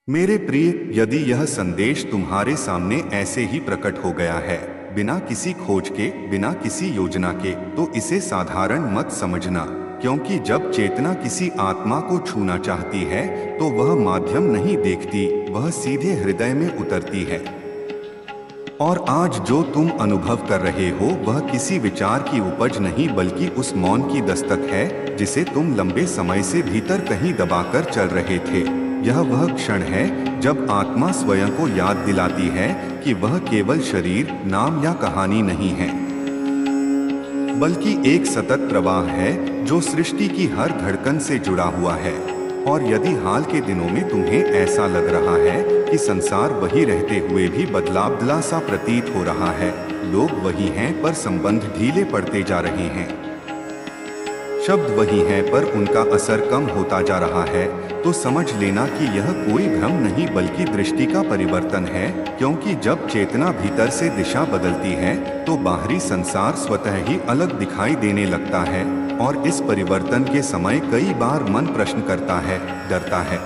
मेरे प्रिय, यदि यह संदेश तुम्हारे सामने ऐसे ही प्रकट हो गया है, बिना किसी खोज के, बिना किसी योजना के, तो इसे साधारण मत समझना। क्योंकि जब चेतना किसी आत्मा को छूना चाहती है तो वह माध्यम नहीं देखती, वह सीधे हृदय में उतरती है। और आज जो तुम अनुभव कर रहे हो वह किसी विचार की उपज नहीं, बल्कि उस मौन की दस्तक है जिसे तुम लंबे समय से भीतर कहीं दबाकर चल रहे थे। यह वह क्षण है जब आत्मा स्वयं को याद दिलाती है कि वह केवल शरीर, नाम या कहानी नहीं है, बल्कि एक सतत प्रवाह है जो सृष्टि की हर धड़कन से जुड़ा हुआ है। और यदि हाल के दिनों में तुम्हें ऐसा लग रहा है कि संसार वही रहते हुए भी बदलाव सा प्रतीत हो रहा है, लोग वही हैं पर संबंध ढीले पड़ते जा रहे हैं, शब्द वही हैं पर उनका असर कम होता जा रहा है, तो समझ लेना कि यह कोई भ्रम नहीं बल्कि दृष्टि का परिवर्तन है। क्योंकि जब चेतना भीतर से दिशा बदलती है तो बाहरी संसार स्वतः ही अलग दिखाई देने लगता है। और इस परिवर्तन के समय कई बार मन प्रश्न करता है, डरता है,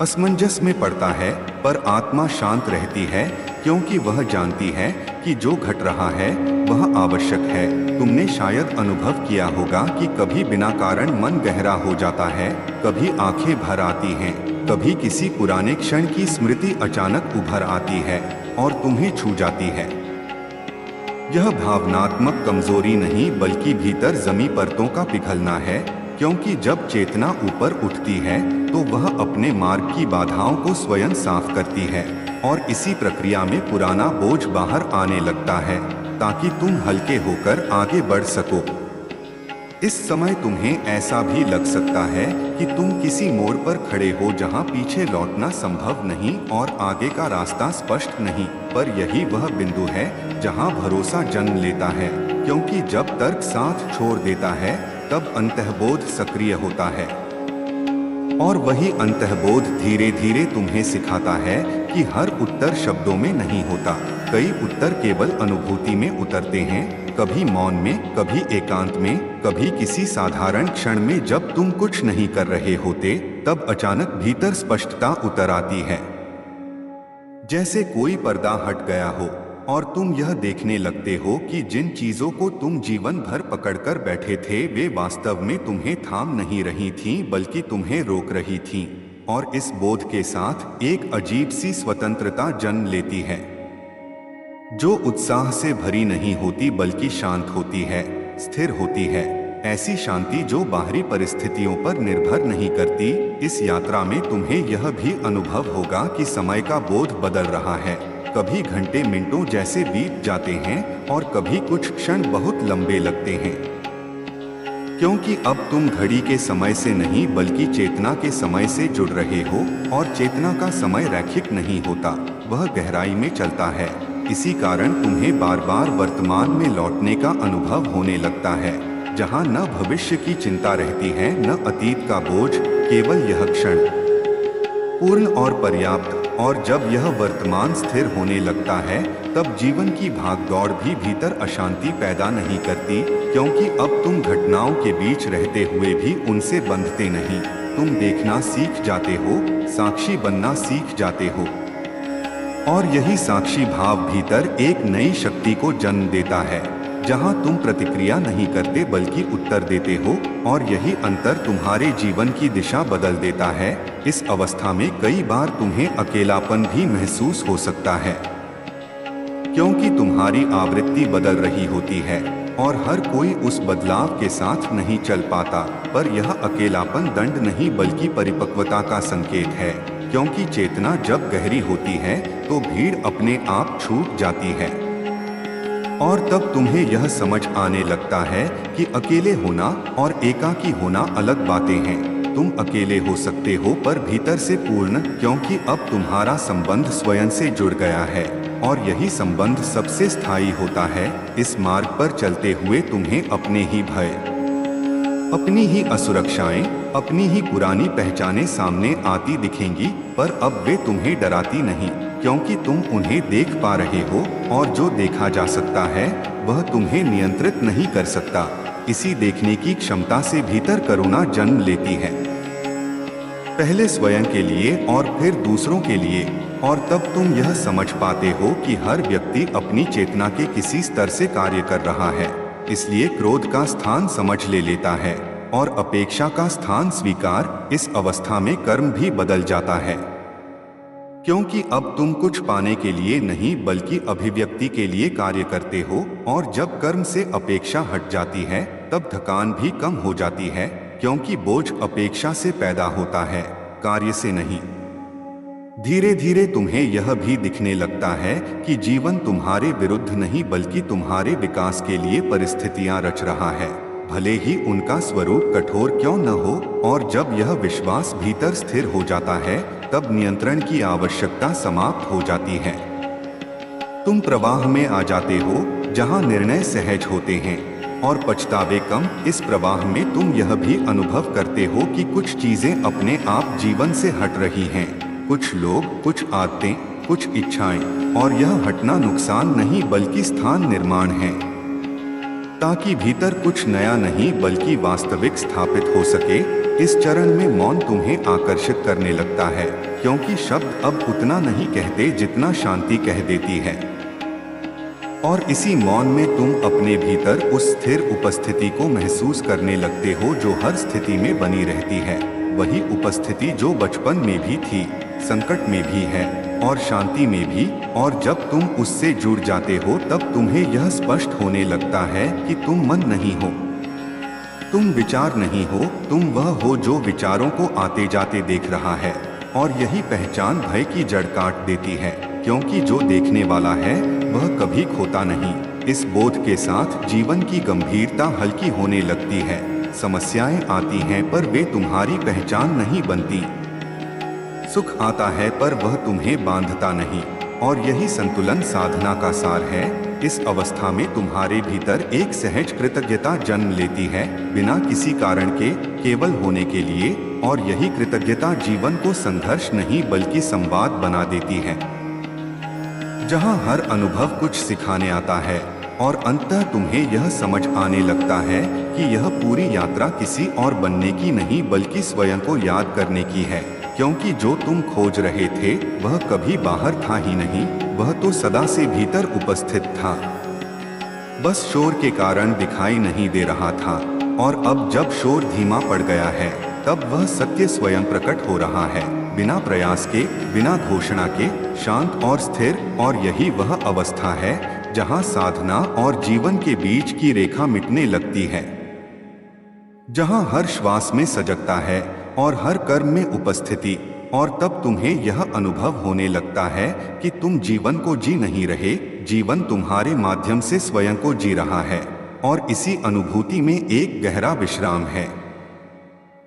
असमंजस में पड़ता है, पर आत्मा शांत रहती है क्योंकि वह जानती है कि जो घट रहा है वह आवश्यक है। तुमने शायद अनुभव किया होगा कि कभी बिना कारण मन गहरा हो जाता है, कभी आंखें भर आती हैं, कभी किसी पुराने क्षण की स्मृति अचानक उभर आती है और तुम्हें छू जाती है। यह भावनात्मक कमजोरी नहीं बल्कि भीतर जमी परतों का पिघलना है। क्योंकि जब चेतना ऊपर उठती है तो वह अपने मार्ग की बाधाओं को स्वयं साफ करती है और इसी प्रक्रिया में पुराना बोझ बाहर आने लगता है ताकि तुम हल्के होकर आगे बढ़ सको। इस समय तुम्हें ऐसा भी लग सकता है कि तुम किसी मोड़ पर खड़े हो जहां पीछे लौटना संभव नहीं और आगे का रास्ता स्पष्ट नहीं, पर यही वह बिंदु है जहां भरोसा जन्म लेता है। क्योंकि जब तर्क साथ छोड़ देता है तब अंतर्बोध सक्रिय होता है और वही अंतर्बोध धीरे धीरे तुम्हें सिखाता है कि हर उत्तर शब्दों में नहीं होता। कई उत्तर केवल अनुभूति में उतरते हैं, कभी मौन में, कभी एकांत में, कभी किसी साधारण क्षण में जब तुम कुछ नहीं कर रहे होते, तब अचानक भीतर स्पष्टता उतर आती है, जैसे कोई पर्दा हट गया हो और तुम यह देखने लगते हो कि जिन चीजों को तुम जीवन भर पकड़कर बैठे थे वे वास्तव में तुम्हें थाम नहीं रही थीं बल्कि तुम्हें रोक रही थीं। और इस बोध के साथ एक अजीब सी स्वतंत्रता जन्म लेती है जो उत्साह से भरी नहीं होती बल्कि शांत होती है, स्थिर होती है। ऐसी शांति जो बाहरी परिस्थितियों पर निर्भर नहीं करती। इस यात्रा में तुम्हें यह भी अनुभव होगा कि समय का बोध बदल रहा है। कभी घंटे मिनटों जैसे बीत जाते हैं और कभी कुछ क्षण बहुत लंबे लगते हैं। क्योंकि अब तुम घड़ी के समय से नहीं बल्कि चेतना के समय से जुड़ रहे हो और चेतना का समय रैखिक नहीं होता, वह गहराई में चलता है। इसी कारण तुम्हें बार बार वर्तमान में लौटने का अनुभव होने लगता है, जहां न भविष्य की चिंता रहती है न अतीत का बोझ, केवल यह क्षण पूर्ण और पर्याप्त। और जब यह वर्तमान स्थिर होने लगता है तब जीवन की भागदौड़ भी भीतर अशांति पैदा नहीं करती। क्योंकि अब तुम घटनाओं के बीच रहते हुए भी उनसे बंधते नहीं, तुम देखना सीख जाते हो, साक्षी बनना सीख जाते हो। और यही साक्षी भाव भीतर एक नई शक्ति को जन्म देता है, जहां तुम प्रतिक्रिया नहीं करते बल्कि उत्तर देते हो। और यही अंतर तुम्हारे जीवन की दिशा बदल देता है। इस अवस्था में कई बार तुम्हें अकेलापन भी महसूस हो सकता है, क्योंकि तुम्हारी आवृत्ति बदल रही होती है और हर कोई उस बदलाव के साथ नहीं चल पाता। पर यह अकेलापन दंड नहीं बल्कि परिपक्वता का संकेत है। क्योंकि चेतना जब गहरी होती है तो भीड़ अपने आप छूट जाती है और तब तुम्हें यह समझ आने लगता है कि अकेले होना और एकाकी होना अलग बातें हैं। तुम अकेले हो सकते हो पर भीतर से पूर्ण, क्योंकि अब तुम्हारा संबंध स्वयं से जुड़ गया है और यही संबंध सबसे स्थायी होता है। इस मार्ग पर चलते हुए तुम्हें अपने ही भय, अपनी ही असुरक्षाएं, अपनी ही पुरानी पहचानें सामने आती दिखेंगी, पर अब वे तुम्हें डराती नहीं, क्योंकि तुम उन्हें देख पा रहे हो और जो देखा जा सकता है वह तुम्हें नियंत्रित नहीं कर सकता। इसी देखने की क्षमता से भीतर करुणा जन्म लेती है। पहले स्वयं के लिए और फिर दूसरों के लिए, और तब तुम यह समझ पाते हो कि हर व्यक्ति अपनी चेतना के किसी स्तर से कार्य कर रहा है। इसलिए क्रोध का स्थान समझ ले लेता है और अपेक्षा का स्थान स्वीकार। इस अवस्था में कर्म भी बदल जाता है, क्योंकि अब तुम कुछ पाने के लिए नहीं बल्कि अभिव्यक्ति के लिए कार्य करते हो। और जब कर्म से अपेक्षा हट जाती है तब थकान भी कम हो जाती है, क्योंकि बोझ अपेक्षा से पैदा होता है, कार्य से नहीं। धीरे धीरे तुम्हें यह भी दिखने लगता है कि जीवन तुम्हारे विरुद्ध नहीं बल्कि तुम्हारे विकास के लिए परिस्थितियां रच रहा है, भले ही उनका स्वरूप कठोर क्यों न हो। और जब यह विश्वास भीतर स्थिर हो जाता है तब नियंत्रण की आवश्यकता समाप्त हो जाती है। तुम प्रवाह में आ जाते हो जहां निर्णय सहज होते हैं और पछतावे कम। इस प्रवाह में तुम यह भी अनुभव करते हो कि कुछ चीजें अपने आप जीवन से हट रही हैं, कुछ लोग, कुछ आदतें, कुछ इच्छाएं, और यह हटना नुकसान नहीं बल्कि स्थान निर्माण है, ताकि भीतर कुछ नया नहीं बल्कि वास्तविक स्थापित हो सके। इस चरण में मौन तुम्हें आकर्षित करने लगता है, क्योंकि शब्द अब उतना नहीं कहते जितना शांति कह देती है। और इसी मौन में तुम अपने भीतर उस स्थिर उपस्थिति को महसूस करने लगते हो जो हर स्थिति में बनी रहती है। वही उपस्थिति जो बचपन में भी थी, संकट में भी है और शांति में भी। और जब तुम उससे जुड़ जाते हो तब तुम्हें यह स्पष्ट होने लगता है कि तुम मन नहीं हो, तुम विचार नहीं हो, तुम वह हो जो विचारों को आते जाते देख रहा है। और यही पहचान भय की जड़ काट देती है, क्योंकि जो देखने वाला है वह कभी खोता नहीं। इस बोध के साथ जीवन की गंभीरता हल्की होने लगती है। समस्याएं आती हैं पर वे तुम्हारी पहचान नहीं बनती। सुख आता है पर वह तुम्हें बांधता नहीं। और यही संतुलन साधना का सार है। इस अवस्था में तुम्हारे भीतर एक सहज कृतज्ञता जन्म लेती है, बिना किसी कारण के, केवल होने के लिए। और यही कृतज्ञता जीवन को संघर्ष नहीं बल्कि संवाद बना देती है, जहां हर अनुभव कुछ सिखाने आता है और अंततः तुम्हें यह समझ आने लगता है कि यह पूरी यात्रा किसी और बनने की नहीं बल्कि स्वयं को याद करने की है। क्योंकि जो तुम खोज रहे थे वह कभी बाहर था ही नहीं, वह तो सदा से भीतर उपस्थित था, बस शोर के कारण दिखाई नहीं दे रहा था। और अब जब शोर धीमा पड़ गया है तब वह सत्य स्वयं प्रकट हो रहा है, बिना प्रयास के, बिना घोषणा के, शांत और स्थिर। और यही वह अवस्था है जहां साधना और जीवन के बीच की रेखा मिटने लगती है, जहां हर श्वास में सजगता है और हर कर्म में उपस्थिति। और तब तुम्हें यह अनुभव होने लगता है कि तुम जीवन को जी नहीं रहे, जीवन तुम्हारे माध्यम से स्वयं को जी रहा है। और इसी अनुभूति में एक गहरा विश्राम है,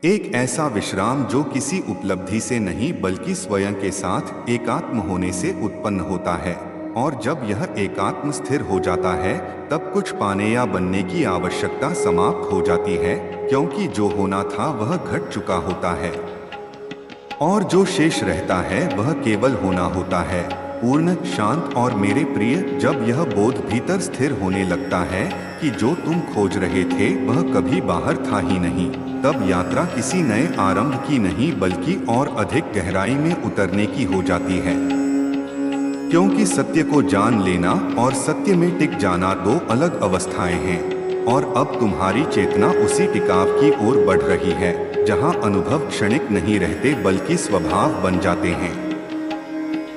एक ऐसा विश्राम जो किसी उपलब्धि से नहीं बल्कि स्वयं के साथ एकात्म होने से उत्पन्न होता है। और जब यह एकात्म स्थिर हो जाता है तब कुछ पाने या बनने की आवश्यकता समाप्त हो जाती है, क्योंकि जो होना था वह घट चुका होता है और जो शेष रहता है वह केवल होना होता है, पूर्ण, शांत। और मेरे प्रिय, जब यह बोध भीतर स्थिर होने लगता है कि जो तुम खोज रहे थे वह कभी बाहर था ही नहीं, तब यात्रा किसी नए आरंभ की नहीं बल्कि और अधिक गहराई में उतरने की हो जाती है। क्योंकि सत्य को जान लेना और सत्य में टिक जाना दो अलग अवस्थाएं हैं। और अब तुम्हारी चेतना उसी टिकाव की ओर बढ़ रही है जहां अनुभव क्षणिक नहीं रहते बल्कि स्वभाव बन जाते हैं।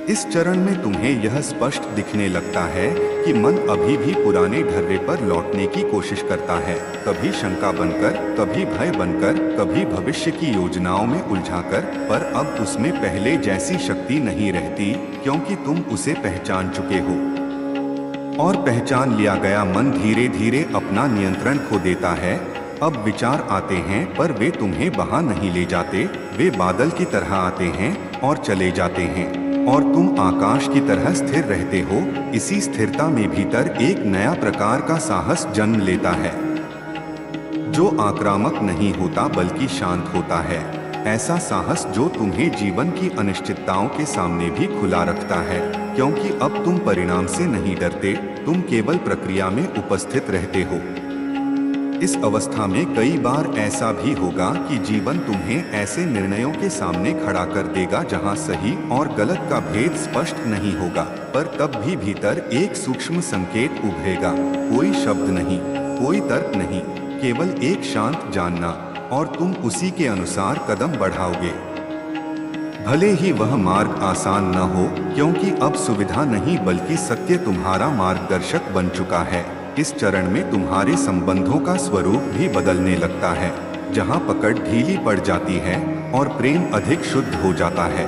इस चरण में तुम्हें यह स्पष्ट दिखने लगता है कि मन अभी भी पुराने ढर्रे पर लौटने की कोशिश करता है, कभी शंका बनकर, कभी भय बनकर, कभी भविष्य की योजनाओं में उलझाकर। पर अब उसमें पहले जैसी शक्ति नहीं रहती, क्योंकि तुम उसे पहचान चुके हो। और पहचान लिया गया मन धीरे धीरे अपना नियंत्रण खो देता है। अब विचार आते हैं पर वे तुम्हें बहा नहीं ले जाते, वे बादल की तरह आते हैं और चले जाते हैं और तुम आकाश की तरह स्थिर रहते हो। इसी स्थिरता में भीतर एक नया प्रकार का साहस जन्म लेता है, जो आक्रामक नहीं होता बल्कि शांत होता है। ऐसा साहस जो तुम्हें जीवन की अनिश्चितताओं के सामने भी खुला रखता है, क्योंकि अब तुम परिणाम से नहीं डरते, तुम केवल प्रक्रिया में उपस्थित रहते हो। इस अवस्था में कई बार ऐसा भी होगा कि जीवन तुम्हें ऐसे निर्णयों के सामने खड़ा कर देगा जहां सही और गलत का भेद स्पष्ट नहीं होगा, पर तब भी भीतर एक सूक्ष्म संकेत उभरेगा। कोई शब्द नहीं, कोई तर्क नहीं, केवल एक शांत जानना, और तुम उसी के अनुसार कदम बढ़ाओगे। भले ही वह मार्ग आसान न हो, क्योंकि अब सुविधा नहीं बल्कि सत्य तुम्हारा मार्गदर्शक बन चुका है। इस चरण में तुम्हारे संबंधों का स्वरूप भी बदलने लगता है, जहां पकड़ ढीली पड़ जाती है और प्रेम अधिक शुद्ध हो जाता है।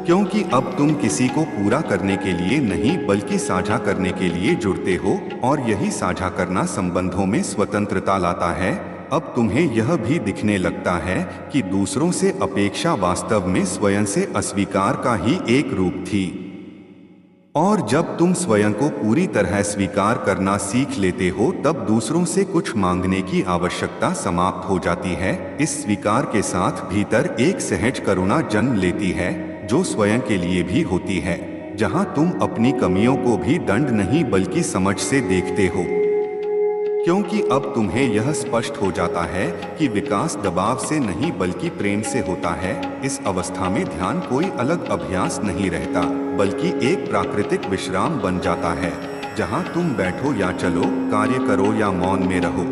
क्योंकि अब तुम किसी को पूरा करने के लिए नहीं बल्कि साझा करने के लिए जुड़ते हो, और यही साझा करना संबंधों में स्वतंत्रता लाता है। अब तुम्हें यह भी दिखने लगता है कि दूसरों से अपेक्षा वास्तव में स्वयं से अस्वीकार का ही एक रूप थी, और जब तुम स्वयं को पूरी तरह स्वीकार करना सीख लेते हो तब दूसरों से कुछ मांगने की आवश्यकता समाप्त हो जाती है। इस स्वीकार के साथ भीतर एक सहज करुणा जन्म लेती है, जो स्वयं के लिए भी होती है, जहां तुम अपनी कमियों को भी दंड नहीं बल्कि समझ से देखते हो। क्योंकि अब तुम्हें यह स्पष्ट हो जाता है कि विकास दबाव से नहीं बल्कि प्रेम से होता है। इस अवस्था में ध्यान कोई अलग अभ्यास नहीं रहता, बल्कि एक प्राकृतिक विश्राम बन जाता है, जहां तुम बैठो या चलो, कार्य करो या मौन में रहो।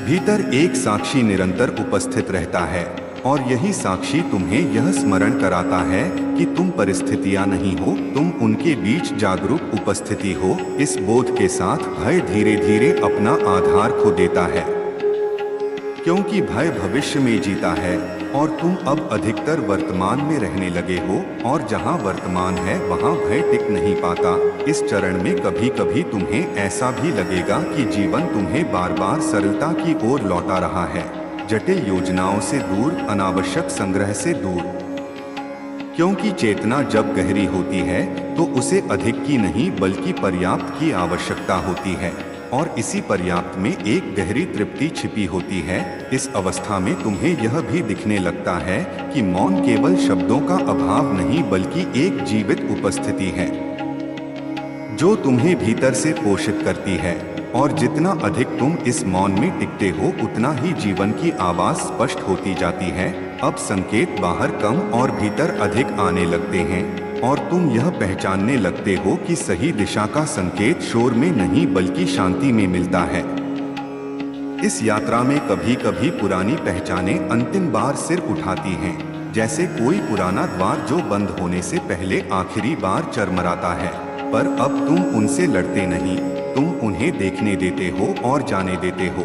भीतर एक साक्षी निरंतर उपस्थित रहता है, और यही साक्षी तुम्हें यह स्मरण कराता है कि तुम परिस्थितियां नहीं हो, तुम उनके बीच जागरूक उपस्थिति हो। इस बोध के साथ भय धीरे धीरे अपना आधार खो देता है, क्योंकि भय भविष्य में जीता है और तुम अब अधिकतर वर्तमान में रहने लगे हो, और जहां वर्तमान है वहां भय टिक नहीं पाता। इस चरण में कभी कभी तुम्हें ऐसा भी लगेगा कि जीवन तुम्हें बार बार सरलता की ओर लौटा रहा है, जटिल योजनाओं से दूर, अनावश्यक संग्रह से दूर। क्योंकि चेतना जब गहरी होती है तो उसे अधिक की नहीं बल्कि पर्याप्त की आवश्यकता होती है, और इसी पर्याप्त में एक गहरी तृप्ति छिपी होती है। इस अवस्था में तुम्हें यह भी दिखने लगता है कि मौन केवल शब्दों का अभाव नहीं बल्कि एक जीवित उपस्थिति है, जो तुम्हें भीतर से पोषित करती है। और जितना अधिक तुम इस मौन में टिकते हो उतना ही जीवन की आवाज स्पष्ट होती जाती है। अब संकेत बाहर कम और भीतर अधिक आने लगते हैं, और तुम यह पहचानने लगते हो कि सही दिशा का संकेत शोर में नहीं बल्कि शांति में मिलता है। इस यात्रा में कभी कभी पुरानी पहचानें अंतिम बार सिर उठाती हैं, जैसे कोई पुराना द्वार जो बंद होने से पहले आखिरी बार चरमराता है। पर अब तुम उनसे लड़ते नहीं, तुम उन्हें देखने देते हो और जाने देते हो,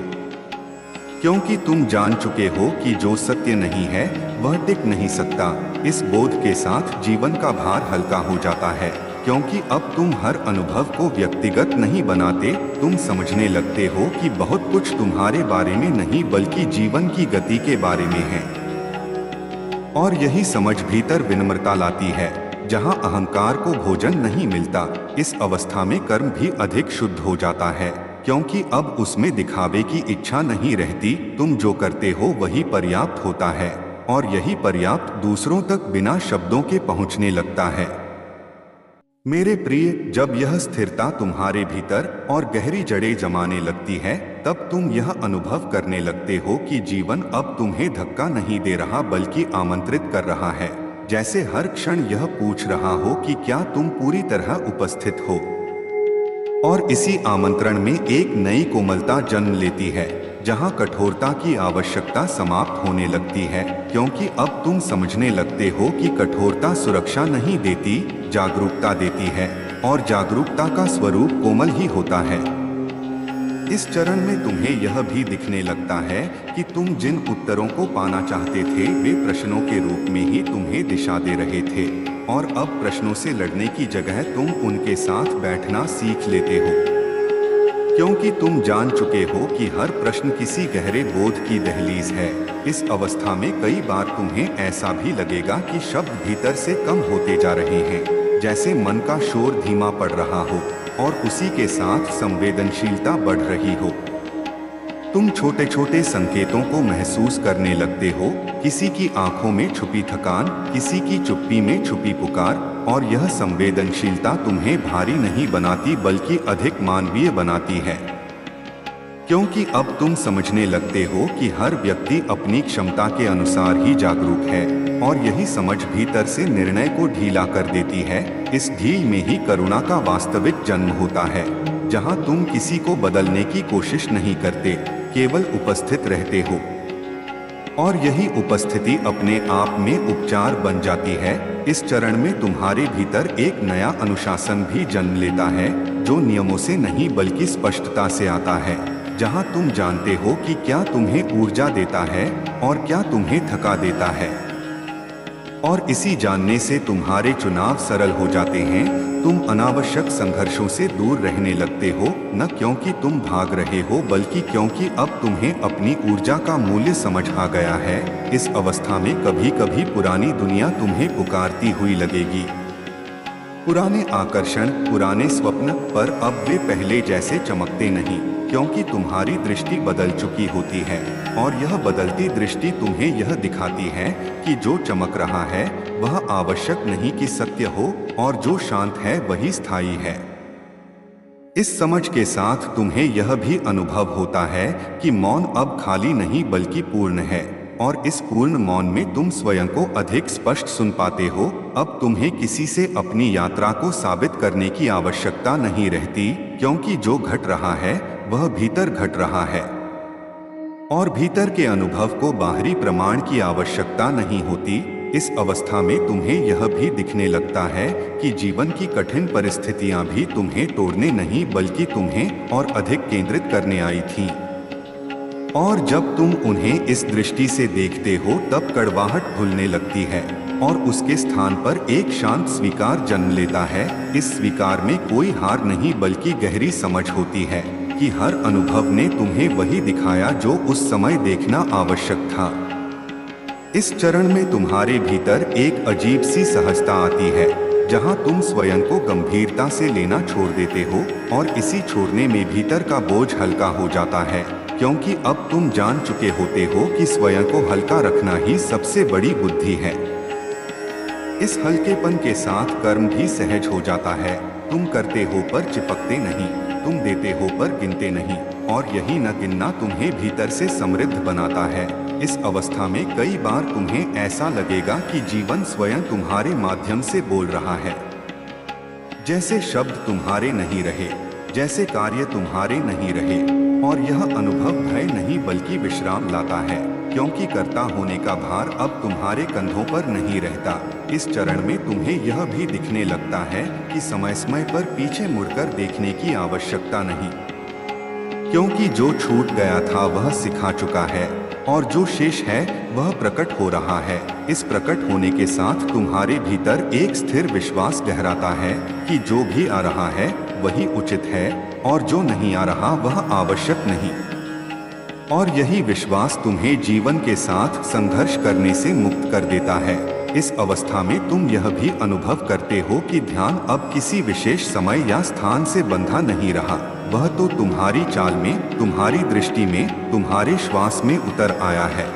क्योंकि तुम जान चुके हो कि जो सत्य नहीं है वह टिक नहीं सकता। इस बोध के साथ जीवन का भार हल्का हो जाता है, क्योंकि अब तुम हर अनुभव को व्यक्तिगत नहीं बनाते। तुम समझने लगते हो कि बहुत कुछ तुम्हारे बारे में नहीं बल्कि जीवन की गति के बारे में है, और यही समझ भीतर विनम्रता लाती है, जहां अहंकार को भोजन नहीं मिलता। इस अवस्था में कर्म भी अधिक शुद्ध हो जाता है, क्योंकि अब उसमें दिखावे की इच्छा नहीं रहती। तुम जो करते हो वही पर्याप्त होता है, और यही पर्याप्त दूसरों तक बिना शब्दों के पहुंचने लगता है। मेरे प्रिय, जब यह स्थिरता तुम्हारे भीतर और गहरी जड़ें जमाने लगती है, तब तुम यह अनुभव करने लगते हो कि जीवन अब तुम्हें धक्का नहीं दे रहा बल्कि आमंत्रित कर रहा है। जैसे हर क्षण यह पूछ रहा हो कि क्या तुम पूरी तरह उपस्थित हो, और इसी आमंत्रण में एक नई कोमलता जन्म लेती है, जहां कठोरता की आवश्यकता समाप्त होने लगती है। क्योंकि अब तुम समझने लगते हो कि कठोरता सुरक्षा नहीं देती, जागरूकता देती है, और जागरूकता का स्वरूप कोमल ही होता है। इस चरण में तुम्हें यह भी दिखने लगता है कि तुम जिन उत्तरों को पाना चाहते थे वे प्रश्नों के रूप में ही तुम्हें दिशा दे रहे थे, और अब प्रश्नों से लड़ने की जगह तुम उनके साथ बैठना सीख लेते हो, क्योंकि तुम जान चुके हो कि हर प्रश्न किसी गहरे बोध की दहलीज है। इस अवस्था में कई बार तुम्हें ऐसा भी लगेगा कि शब्द भीतर से कम होते जा रहे हैं, जैसे मन का शोर धीमा पड़ रहा हो, और उसी के साथ संवेदनशीलता बढ़ रही हो। तुम छोटे छोटे संकेतों को महसूस करने लगते हो, किसी की आंखों में छुपी थकान, किसी की चुप्पी में छुपी पुकार, और यह संवेदनशीलता तुम्हें भारी नहीं बनाती बल्कि अधिक मानवीय बनाती है। क्योंकि अब तुम समझने लगते हो कि हर व्यक्ति अपनी क्षमता के अनुसार ही जागरूक है, और यही समझ भीतर से निर्णय को ढीला कर देती है। इस ढील में ही करुणा का वास्तविक जन्म होता है, जहां तुम किसी को बदलने की कोशिश नहीं करते, केवल उपस्थित रहते हो। और यही उपस्थिति अपने आप में उपचार बन जाती है। इस चरण में तुम्हारे भीतर एक नया अनुशासन भी जन्म लेता है, जो नियमों से नहीं बल्कि स्पष्टता से आता है, जहां तुम जानते हो कि क्या तुम्हें ऊर्जा देता है और क्या तुम्हें थका देता है। और इसी जानने से तुम्हारे चुनाव सरल हो जाते हैं। तुम अनावश्यक संघर्षों से दूर रहने लगते हो, न क्योंकि तुम भाग रहे हो, बल्कि क्योंकि अब तुम्हें अपनी ऊर्जा का मूल्य समझ आ गया है। इस अवस्था में कभी कभी पुरानी दुनिया तुम्हें पुकारती हुई लगेगी, पुराने आकर्षण, पुराने स्वप्न, पर अब वे पहले जैसे चमकते नहीं, क्योंकि तुम्हारी दृष्टि बदल चुकी होती है। और यह बदलती दृष्टि तुम्हें यह दिखाती है कि जो चमक रहा है वह आवश्यक नहीं कि सत्य हो, और जो शांत है वही स्थायी है। इस समझ के साथ तुम्हें यह भी अनुभव होता है कि मौन अब खाली नहीं बल्कि पूर्ण है, और इस पूर्ण मौन में तुम स्वयं को अधिक स्पष्ट सुन पाते हो। अब तुम्हें किसी से अपनी यात्रा को साबित करने की आवश्यकता नहीं रहती, क्योंकि जो घट रहा है वह भीतर घट रहा है, और भीतर के अनुभव को बाहरी प्रमाण की आवश्यकता नहीं होती। इस अवस्था में तुम्हें यह भी दिखने लगता है कि जीवन की कठिन परिस्थितियां भी तुम्हें तोड़ने नहीं बल्कि तुम्हें और अधिक केंद्रित करने आई थीं। और जब तुम उन्हें इस दृष्टि से देखते हो तब कड़वाहट भूलने लगती है, और उसके स्थान पर एक शांत स्वीकार जन्म लेता है। इस स्वीकार में कोई हार नहीं बल्कि गहरी समझ होती है कि हर अनुभव ने तुम्हें वही दिखाया जो उस समय देखना आवश्यक था। इस चरण में तुम्हारे भीतर एक अजीब सी सहजता आती है, जहां तुम स्वयं को गंभीरता से लेना छोड़ देते हो, और इसी छोड़ने में भीतर का बोझ हल्का हो जाता है, क्योंकि अब तुम जान चुके होते हो कि स्वयं को हल्का रखना ही सबसे बड़ी बुद्धि है। इस हल्केपन के साथ कर्म भी सहज हो जाता है। तुम करते हो पर चिपकते नहीं, तुम देते हो पर गिनते नहीं, और यही न गिनना तुम्हें भीतर से समृद्ध बनाता है। इस अवस्था में कई बार तुम्हें ऐसा लगेगा कि जीवन स्वयं तुम्हारे माध्यम से बोल रहा है, जैसे शब्द तुम्हारे नहीं रहे, जैसे कार्य तुम्हारे नहीं रहे। और यह अनुभव भय नहीं बल्कि विश्राम लाता है, क्योंकि कर्ता होने का भार अब तुम्हारे कंधों पर नहीं रहता। इस चरण में तुम्हें यह भी दिखने लगता है कि समय समय पर पीछे मुड़कर देखने की आवश्यकता नहीं, क्योंकि जो छूट गया था वह सिखा चुका है, और जो शेष है वह प्रकट हो रहा है। इस प्रकट होने के साथ तुम्हारे भीतर एक स्थिर विश्वास गहराता है कि जो भी आ रहा है वही उचित है, और जो नहीं आ रहा वह आवश्यक नहीं। और यही विश्वास तुम्हें जीवन के साथ संघर्ष करने से मुक्त कर देता है। इस अवस्था में तुम यह भी अनुभव करते हो कि ध्यान अब किसी विशेष समय या स्थान से बंधा नहीं रहा, वह तो तुम्हारी चाल में, तुम्हारी दृष्टि में, तुम्हारे श्वास में उतर आया है।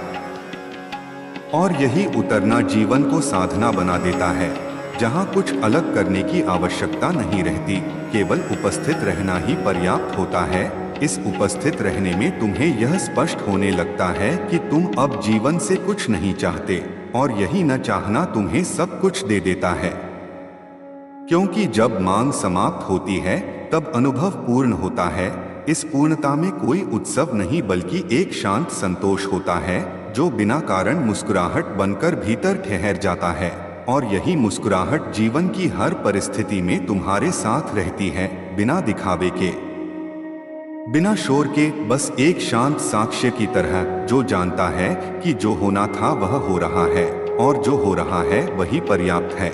और यही उतरना जीवन को साधना बना देता है, जहाँ कुछ अलग करने की आवश्यकता नहीं रहती, केवल उपस्थित रहना ही पर्याप्त होता है। इस उपस्थित रहने में तुम्हें यह स्पष्ट होने लगता है कि तुम अब जीवन से कुछ नहीं चाहते, और यही न चाहना तुम्हें सब कुछ दे देता है। क्योंकि जब मांग समाप्त होती है तब अनुभव पूर्ण होता है। इस पूर्णता में कोई उत्सव नहीं बल्कि एक शांत संतोष होता है, जो बिना कारण मुस्कुराहट बनकर भीतर ठहर जाता है। और यही मुस्कुराहट जीवन की हर परिस्थिति में तुम्हारे साथ रहती है, बिना दिखावे के, बिना शोर के, बस एक शांत साक्ष्य की तरह, जो जानता है कि जो होना था वह हो रहा है, और जो हो रहा है वही पर्याप्त है।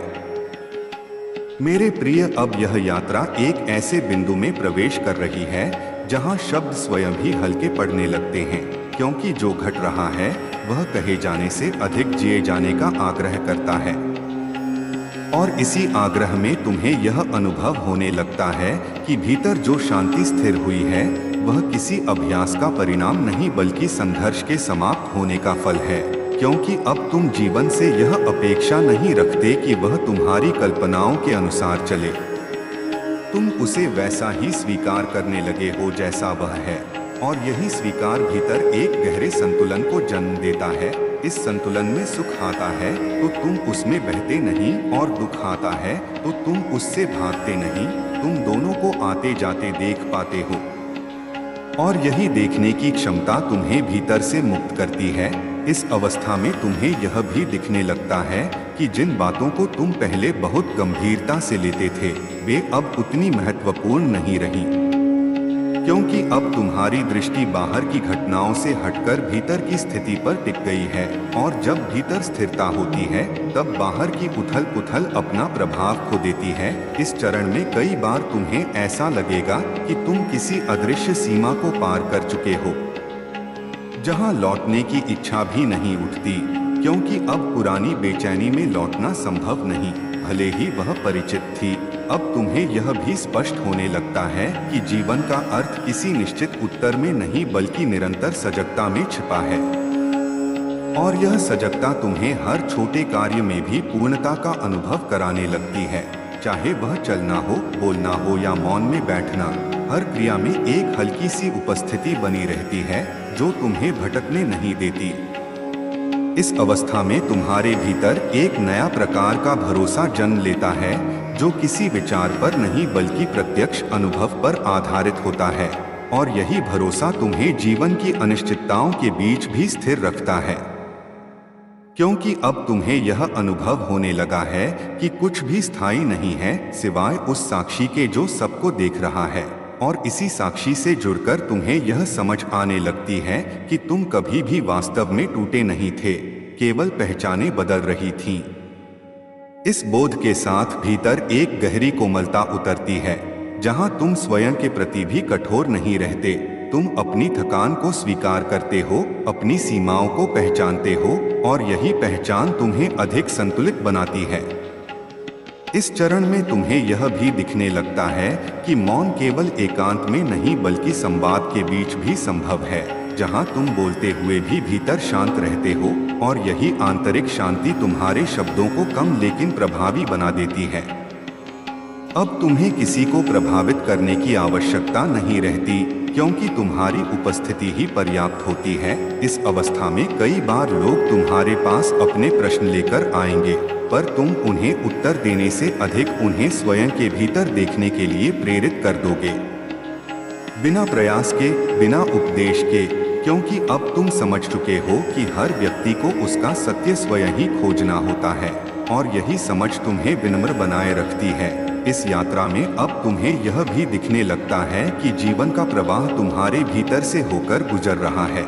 मेरे प्रिय, अब यह यात्रा एक ऐसे बिंदु में प्रवेश कर रही है जहां शब्द स्वयं ही हल्के पड़ने लगते हैं, क्योंकि जो घट रहा है वह कहे जाने से अधिक जिए जाने का आग्रह करता है। और इसी आग्रह में तुम्हें यह अनुभव होने लगता है कि भीतर जो शांति स्थिर हुई है वह किसी अभ्यास का परिणाम नहीं बल्कि संघर्ष के समाप्त होने का फल है, क्योंकि अब तुम जीवन से यह अपेक्षा नहीं रखते कि वह तुम्हारी कल्पनाओं के अनुसार चले। तुम उसे वैसा ही स्वीकार करने लगे हो जैसा वह है, और यही स्वीकार भीतर एक गहरे संतुलन को जन्म देता है। इस संतुलन में सुख आता है तो तुम उसमें बहते नहीं, और दुख आता है तो तुम उससे भागते नहीं। तुम दोनों को आते जाते देख पाते हो, और यही देखने की क्षमता तुम्हें भीतर से मुक्त करती है। इस अवस्था में तुम्हें यह भी दिखने लगता है कि जिन बातों को तुम पहले बहुत गंभीरता से लेते थे वे अब उतनी महत्वपूर्ण नहीं रही, क्योंकि अब तुम्हारी दृष्टि बाहर की घटनाओं से हटकर भीतर की स्थिति पर टिक गई है। और जब भीतर स्थिरता होती है तब बाहर की उथल पुथल अपना प्रभाव खो देती है। इस चरण में कई बार तुम्हें ऐसा लगेगा कि तुम किसी अदृश्य सीमा को पार कर चुके हो, जहां लौटने की इच्छा भी नहीं उठती, क्योंकि अब पुरानी बेचैनी में लौटना संभव नहीं, भले ही वह परिचित थी। अब तुम्हें यह भी स्पष्ट होने लगता है कि जीवन का अर्थ किसी निश्चित उत्तर में नहीं बल्कि निरंतर सजगता में छिपा है, और यह सजगता तुम्हें हर छोटे कार्य में भी पूर्णता का अनुभव कराने लगती है। चाहे वह चलना हो, बोलना हो या मौन में बैठना, हर क्रिया में एक हल्की सी उपस्थिति बनी रहती है जो तुम्हें भटकने नहीं देती। इस अवस्था में तुम्हारे भीतर एक नया प्रकार का भरोसा जन्म लेता है जो किसी विचार पर नहीं बल्कि प्रत्यक्ष अनुभव पर आधारित होता है, और यही भरोसा तुम्हें जीवन की अनिश्चितताओं के बीच भी स्थिर रखता है, क्योंकि अब तुम्हें यह अनुभव होने लगा है कि कुछ भी स्थायी नहीं है सिवाय उस साक्षी के जो सबको देख रहा है। और इसी साक्षी से जुड़कर तुम्हें यह समझ आने लगती है कि तुम कभी भी वास्तव में टूटे नहीं थे, केवल पहचानें बदल रही थीं। इस बोध के साथ भीतर एक गहरी कोमलता उतरती है, जहां तुम स्वयं के प्रति भी कठोर नहीं रहते। तुम अपनी थकान को स्वीकार करते हो, अपनी सीमाओं को पहचानते हो, और यही पहचान तुम्हें अधिक संतुलित बनाती है। इस चरण में तुम्हें यह भी दिखने लगता है कि मौन केवल एकांत में नहीं बल्कि संवाद के बीच भी संभव है, जहां तुम बोलते हुए भी भीतर शांत रहते हो, और यही आंतरिक शांति तुम्हारे शब्दों को कम लेकिन प्रभावी बना देती है। अब तुम्हें किसी को प्रभावित करने की आवश्यकता नहीं रहती, क्योंकि तुम्हारी उपस्थिति ही पर्याप्त होती है। इस अवस्था में कई बार लोग तुम्हारे पास अपने प्रश्न लेकर आएंगे, पर तुम उन्हें उत्तर देने से अधिक उन्हें स्वयं के भीतर देखने के लिए प्रेरित कर दोगे, बिना प्रयास के, बिना उपदेश के, क्योंकि अब तुम समझ चुके हो कि हर व्यक्ति को उसका सत्य स्वयं ही खोजना होता है, और यही समझ तुम्हें विनम्र बनाए रखती है। इस यात्रा में अब तुम्हें यह भी दिखने लगता है कि जीवन का प्रवाह तुम्हारे भीतर से होकर गुजर रहा है,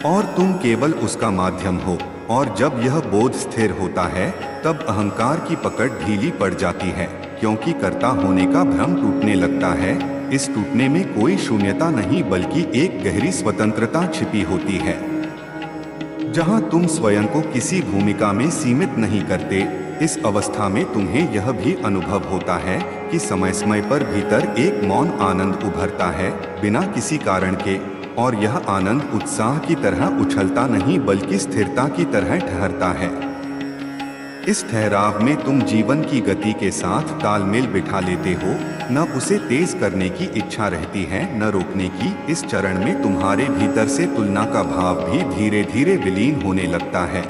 और तुम केवल उसका माध्यम हो। और जब यह बोध स्थिर होता है तब अहंकार की पकड़ ढीली पड़ जाती है, क्योंकि कर्ता होने का भ्रम टूटने लगता है। इस टूटने में कोई शून्यता नहीं बल्कि एक गहरी स्वतंत्रता छिपी होती है, जहां तुम स्वयं को किसी भूमिका में सीमित नहीं करते। इस अवस्था में तुम्हें यह भी अनुभव होता है कि समय समय पर भीतर एक मौन आनंद उभरता है, बिना किसी कारण के, और यह आनंद उत्साह की तरह उछलता नहीं बल्कि स्थिरता की तरह ठहरता है। इस ठहराव में तुम जीवन की गति के साथ तालमेल बिठा लेते हो, न उसे तेज करने की इच्छा रहती है न रोकने की। इस चरण में तुम्हारे भीतर से तुलना का भाव भी धीरे धीरे विलीन होने लगता है,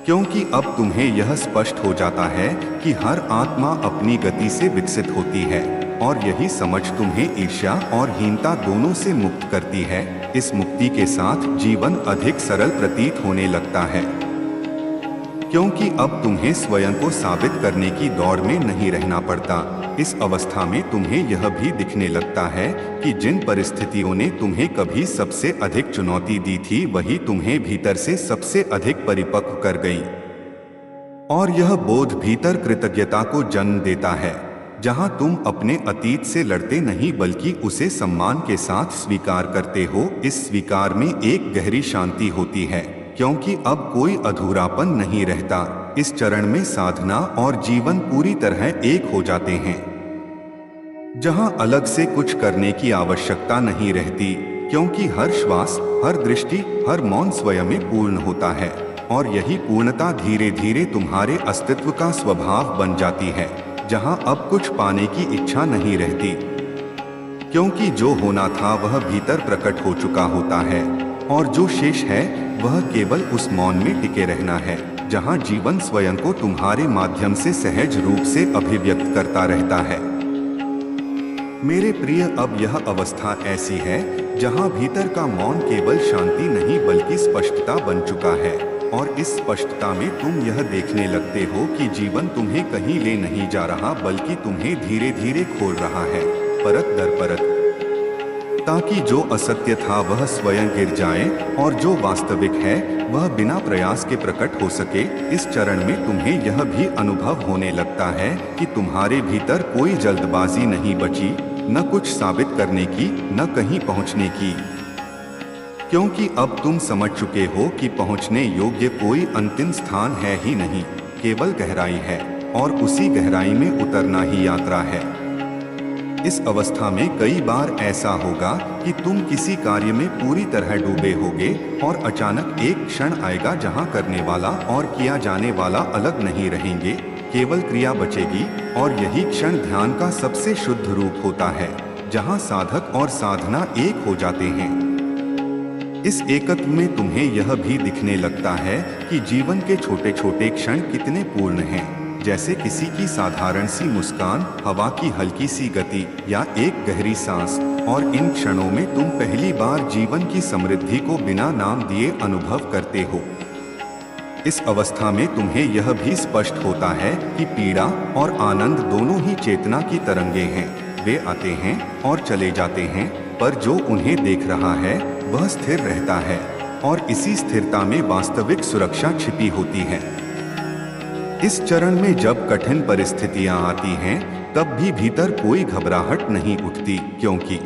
क्योंकि अब तुम्हें यह स्पष्ट हो जाता है कि हर आत्मा अपनी गति से विकसित होती है, और यही समझ तुम्हें ईर्ष्या और हीनता दोनों से मुक्त करती है। इस मुक्ति के साथ जीवन अधिक सरल प्रतीत होने लगता है, क्योंकि अब तुम्हें स्वयं को साबित करने की दौड़ में नहीं रहना पड़ता। इस अवस्था में तुम्हें यह भी दिखने लगता है कि जिन परिस्थितियों ने तुम्हें कभी सबसे अधिक चुनौती दी थी वही तुम्हें भीतर से सबसे अधिक परिपक्व कर गई, और यह बोध भीतर कृतज्ञता को जन्म देता है, जहां तुम अपने अतीत से लड़ते नहीं बल्कि उसे सम्मान के साथ स्वीकार करते हो। इस स्वीकार में एक गहरी शांति होती है, क्योंकि अब कोई अधूरापन नहीं रहता। इस चरण में साधना और जीवन पूरी तरह एक हो जाते हैं, जहां अलग से कुछ करने की आवश्यकता नहीं रहती, क्योंकि हर श्वास, हर दृष्टि, हर मौन स्वयं में पूर्ण होता है, और यही पूर्णता धीरे धीरे तुम्हारे अस्तित्व का स्वभाव बन जाती है, जहां अब कुछ पाने की इच्छा नहीं रहती। क्योंकि जो होना था वह भीतर प्रकट हो चुका होता है, और जो शेष है वह केवल उस मौन में टिके रहना है, जहाँ जीवन स्वयं को तुम्हारे माध्यम से सहज रूप से अभिव्यक्त करता रहता है। मेरे प्रिय, अब यह अवस्था ऐसी है जहाँ भीतर का मौन केवल शांति नहीं बल्कि स्पष्टता बन चुका है, और इस स्पष्टता में तुम यह देखने लगते हो कि जीवन तुम्हें कहीं ले नहीं जा रहा बल्कि तुम्हें धीरे धीरे खोल रहा है, परत दर परत, ताकि जो असत्य था वह स्वयं गिर जाए और जो वास्तविक है वह बिना प्रयास के प्रकट हो सके। इस चरण में तुम्हें यह भी अनुभव होने लगता है कि तुम्हारे भीतर कोई जल्दबाजी नहीं बची, न कुछ साबित करने की, न कहीं पहुंचने की, क्योंकि अब तुम समझ चुके हो कि पहुंचने योग्य कोई अंतिम स्थान है ही नहीं, केवल गहराई है, और उसी गहराई में उतरना ही यात्रा है। इस अवस्था में कई बार ऐसा होगा कि तुम किसी कार्य में पूरी तरह डूबे होगे और अचानक एक क्षण आएगा जहां करने वाला और किया जाने वाला अलग नहीं रहेंगे, केवल क्रिया बचेगी, और यही क्षण ध्यान का सबसे शुद्ध रूप होता है, जहां साधक और साधना एक हो जाते हैं। इस एकत्व में तुम्हें यह भी दिखने लगता है कि जीवन के छोटे छोटे क्षण कितने पूर्ण हैं, जैसे किसी की साधारण सी मुस्कान, हवा की हल्की सी गति या एक गहरी सांस, और इन क्षणों में तुम पहली बार जीवन की समृद्धि को बिना नाम दिए अनुभव करते हो। इस अवस्था में तुम्हें यह भी स्पष्ट होता है कि पीड़ा और आनंद दोनों ही चेतना की तरंगे हैं, वे आते हैं और चले जाते हैं, पर जो उन्हें देख रहा है वह स्थिर रहता है, और इसी स्थिरता में वास्तविक सुरक्षा छिपी होती है। इस चरण में जब कठिन परिस्थितियां आती हैं, तब भी भीतर कोई घबराहट नहीं उठती, क्योंकि